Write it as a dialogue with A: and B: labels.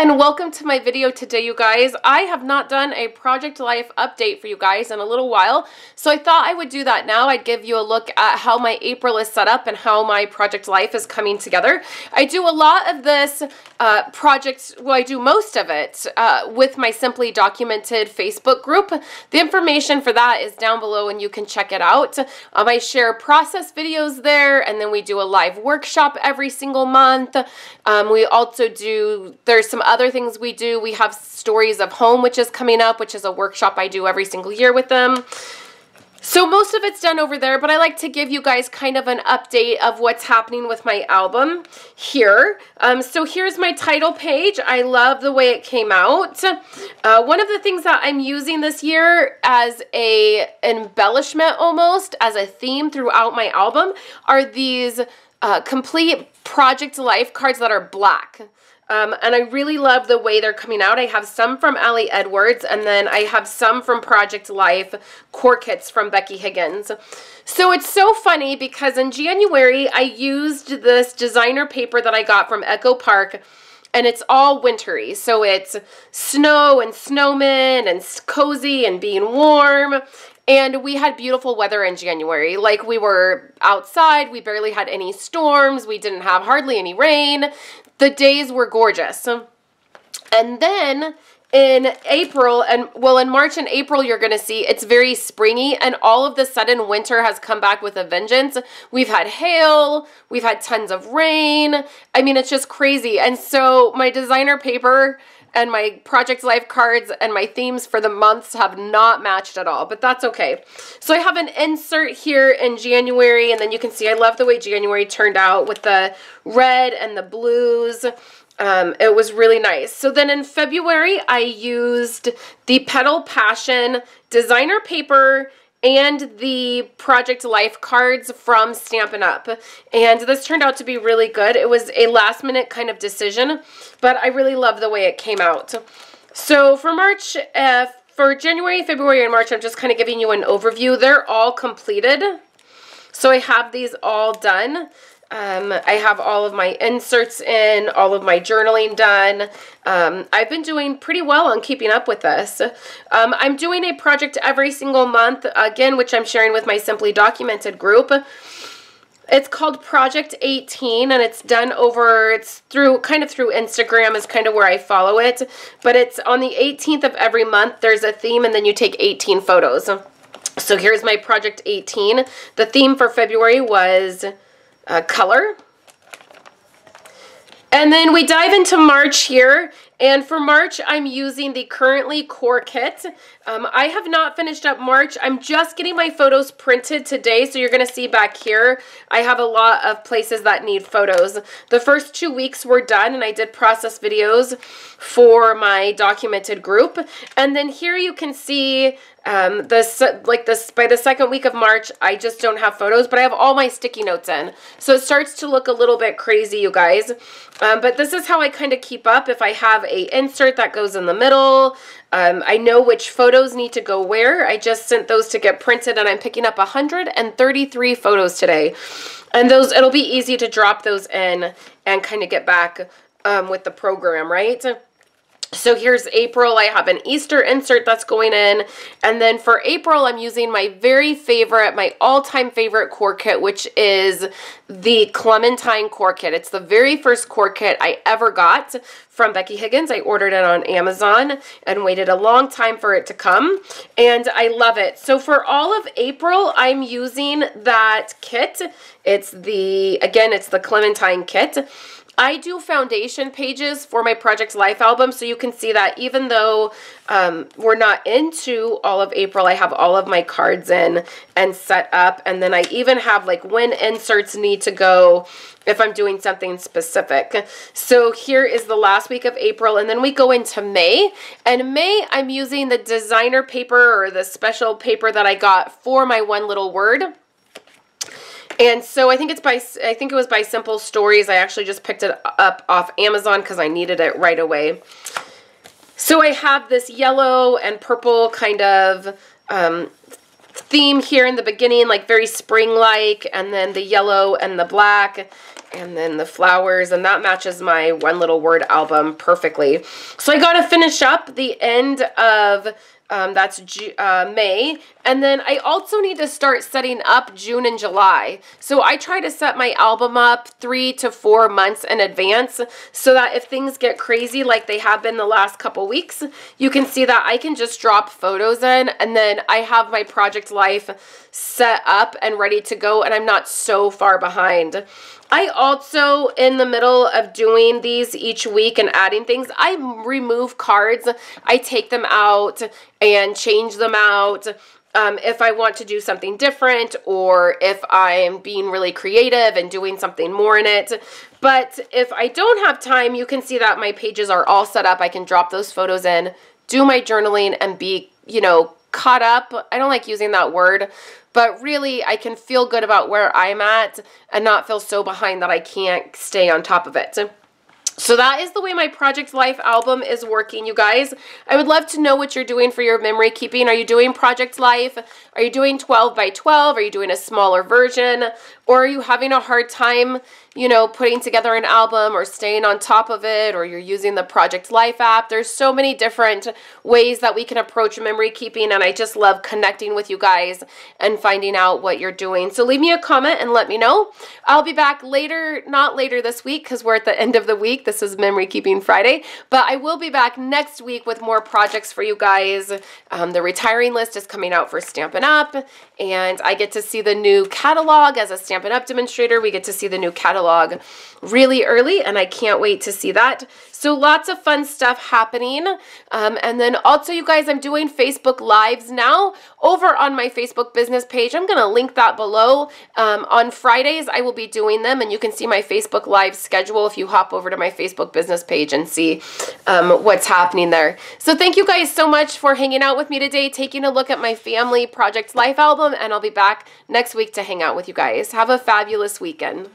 A: and welcome to my video today, you guys. I have not done a Project Life update for you guys in a little while, so I thought I would do that now. I'd give you a look at how my April is set up and how my Project Life is coming together. I do a lot of this I do most of it with my Simply Documented Facebook group. The information for that is down below and you can check it out. I share process videos there, and then we do a live workshop every single month. We also do, there's some other things we do. We have Stories of Home, which is coming up, which is a workshop I do every single year with them. So most of it's done over there, but I like to give you guys kind of an update of what's happening with my album here. So here's my title page. I love the way it came out. One of the things that I'm using this year as a embellishment almost, as a theme throughout my album, are these complete Project Life cards that are black. And I really love the way they're coming out. I have some from Ali Edwards, and then I have some from Project Life core kits from Becky Higgins. So it's so funny because in January, I used this designer paper that I got from Echo Park, and it's all wintry. So it's snow and snowmen and cozy and being warm. And we had beautiful weather in January. Like, we were outside, we barely had any storms, we didn't have hardly any rain. The days were gorgeous. And then in April, in March and April, you're going to see it's very springy, and all of the sudden winter has come back with a vengeance. We've had hail, we've had tons of rain. I mean, it's just crazy. And so my designer paper and my Project Life cards and my themes for the months have not matched at all, but that's okay. So I have an insert here in January, and then you can see I love the way January turned out with the red and the blues. It was really nice. So then in February, I used the Petal Passion designer paper and the Project Life cards from Stampin' Up. And this turned out to be really good. It was a last minute kind of decision, but I really love the way it came out. So for March, for January, February, and March, I'm just kind of giving you an overview. They're all completed. So I have these all done. I have all of my inserts in, all of my journaling done. I've been doing pretty well on keeping up with this. I'm doing a project every single month, again, which I'm sharing with my Simply Documented group. It's called Project 18, and it's done over, it's kind of through Instagram is kind of where I follow it. But it's on the 18th of every month, there's a theme, and then you take 18 photos. So here's my Project 18. The theme for February was color. And then we dive into March here, and for March I'm using the Currently core kit. I have not finished up March. I'm just getting my photos printed today, so you're going to see back here I have a lot of places that need photos. The first 2 weeks were done, and I did process videos for my documented group. And then here you can see by the second week of March, I just don't have photos, but I have all my sticky notes in. So it starts to look a little bit crazy, you guys. But this is how I kind of keep up. If I have a insert that goes in the middle, I know which photos need to go where. I just sent those to get printed, and I'm picking up 133 photos today. And those, it'll be easy to drop those in and kind of get back with the program, right? So here's April. I have an Easter insert that's going in. And then for April, I'm using my very favorite, my all-time favorite core kit, which is the Clementine core kit. It's the very first core kit I ever got from Becky Higgins. I ordered it on Amazon and waited a long time for it to come, and I love it. So for all of April, I'm using that kit. It's the Clementine kit. I do foundation pages for my Project Life album, so you can see that even though we're not into all of April, I have all of my cards in and set up, and then I even have like when inserts need to go if I'm doing something specific. So here is the last week of April, and then we go into May. And May, I'm using the designer paper or the special paper that I got for my one little word. And so I think it was by Simple Stories. I actually just picked it up off Amazon because I needed it right away. So I have this yellow and purple kind of theme here in the beginning, like very spring-like, and then the yellow and the black. And then the flowers, and that matches my one little word album perfectly. So I got to finish up the end of that's May. And then I also need to start setting up June and July. So I try to set my album up 3 to 4 months in advance so that if things get crazy like they have been the last couple weeks, you can see that I can just drop photos in and then I have my project life set up and ready to go and I'm not so far behind. I also, in the middle of doing these each week and adding things, I remove cards. I take them out and change them out if I want to do something different or if I'm being really creative and doing something more in it. But if I don't have time, you can see that my pages are all set up. I can drop those photos in, do my journaling, and be, you know, caught up. I don't like using that word, but really I can feel good about where I'm at and not feel so behind that I can't stay on top of it. So that is the way my Project Life album is working, you guys. I would love to know what you're doing for your memory keeping. Are you doing Project Life? Are you doing 12 by 12? Are you doing a smaller version? Or are you having a hard time, you know, putting together an album or staying on top of it, or you're using the Project Life app? There's so many different ways that we can approach memory keeping, and I just love connecting with you guys and finding out what you're doing. So leave me a comment and let me know. I'll be back later, not later this week because we're at the end of the week. This is Memory Keeping Friday, but I will be back next week with more projects for you guys. The retiring list is coming out for Stampin' Up, and I get to see the new catalog as a Stampin' Up demonstrator. We get to see the new catalog really early, and I can't wait to see that. So lots of fun stuff happening. And then also, you guys, I'm doing Facebook Lives now over on my Facebook business page. I'm going to link that below. On Fridays, I will be doing them, and you can see my Facebook Live schedule if you hop over to my Facebook business page and see what's happening there. So thank you guys so much for hanging out with me today, taking a look at my family Project Life album, and I'll be back next week to hang out with you guys. Have a fabulous weekend.